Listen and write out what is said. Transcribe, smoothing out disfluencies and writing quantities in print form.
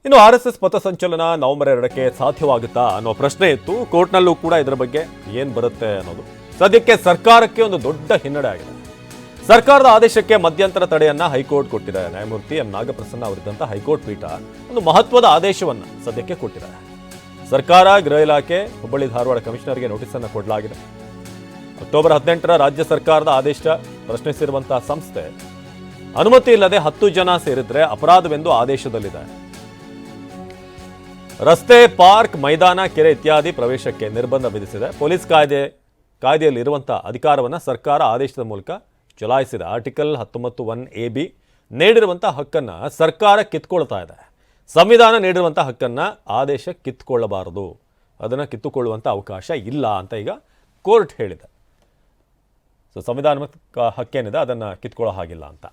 ಇನ್ನು RSS ಪಥಸಂಚಲನ November 2ಕ್ಕೆ ಸಾಧ್ಯವಾಗುತ್ತಾ ಅನ್ನೋ ಪ್ರಶ್ನೆ ಇತ್ತು. ಕೋರ್ಟ್ನಲ್ಲೂ ಕೂಡ ಇದರ ಬಗ್ಗೆ ಏನು ಬರುತ್ತೆ ಅನ್ನೋದು ಸದ್ಯಕ್ಕೆ ಸರ್ಕಾರಕ್ಕೆ ಒಂದು ದೊಡ್ಡ ಹಿನ್ನಡೆ ಆಗಿದೆ. ಸರ್ಕಾರದ ಆದೇಶಕ್ಕೆ ಮಧ್ಯಂತರ ತಡೆಯನ್ನ ಹೈಕೋರ್ಟ್ ಕೊಟ್ಟಿದೆ. ನ್ಯಾಯಮೂರ್ತಿ ಎಂ ನಾಗಪ್ರಸನ್ನ ಅವರಿದ್ದಂಥ ಹೈಕೋರ್ಟ್ ಪೀಠ ಒಂದು ಮಹತ್ವದ ಆದೇಶವನ್ನ ಸದ್ಯಕ್ಕೆ ಕೊಟ್ಟಿದೆ. ಸರ್ಕಾರ, ಗೃಹ ಇಲಾಖೆ, ಹುಬ್ಬಳ್ಳಿ ಧಾರವಾಡ ಕಮಿಷನರ್ಗೆ ನೋಟಿಸ್ ಅನ್ನು ಕೊಡಲಾಗಿದೆ. ಅಕ್ಟೋಬರ್ 18ರ ರಾಜ್ಯ ಸರ್ಕಾರದ ಆದೇಶ ಪ್ರಶ್ನಿಸಿರುವಂತಹ ಸಂಸ್ಥೆ ಅನುಮತಿ ಇಲ್ಲದೆ 10 ಜನ ಸೇರಿದ್ರೆ ಅಪರಾಧವೆಂದು ಆದೇಶದಲ್ಲಿದೆ. ರಸ್ತೆ, ಪಾರ್ಕ್, ಮೈದಾನ, ಕೆರೆ ಇತ್ಯಾದಿ ಪ್ರವೇಶಕ್ಕೆ ನಿರ್ಬಂಧ ವಿಧಿಸಿದೆ. ಪೊಲೀಸ್ ಕಾಯ್ದೆಯಲ್ಲಿ ಇರುವಂತಹ ಅಧಿಕಾರವನ್ನು ಸರ್ಕಾರ ಆದೇಶದ ಮೂಲಕ ಚಲಾಯಿಸಿದೆ. ಆರ್ಟಿಕಲ್ 19(1)AB ನೀಡಿರುವಂತಹ ಹಕ್ಕನ್ನು ಸರ್ಕಾರ ಕಿತ್ಕೊಳ್ತಾ ಇದೆ. ಸಂವಿಧಾನ ನೀಡಿರುವಂತಹ ಹಕ್ಕನ್ನು ಆದೇಶ ಕಿತ್ಕೊಳ್ಳಬಾರದು, ಅದನ್ನು ಕಿತ್ತುಕೊಳ್ಳುವಂಥ ಅವಕಾಶ ಇಲ್ಲ ಅಂತ ಈಗ ಕೋರ್ಟ್ ಹೇಳಿದೆ. ಸೊ ಸಂವಿಧಾನ ಹಕ್ಕೇನಿದೆ ಅದನ್ನು ಕಿತ್ಕೊಳ್ಳೋ ಹಾಗಿಲ್ಲ ಅಂತ.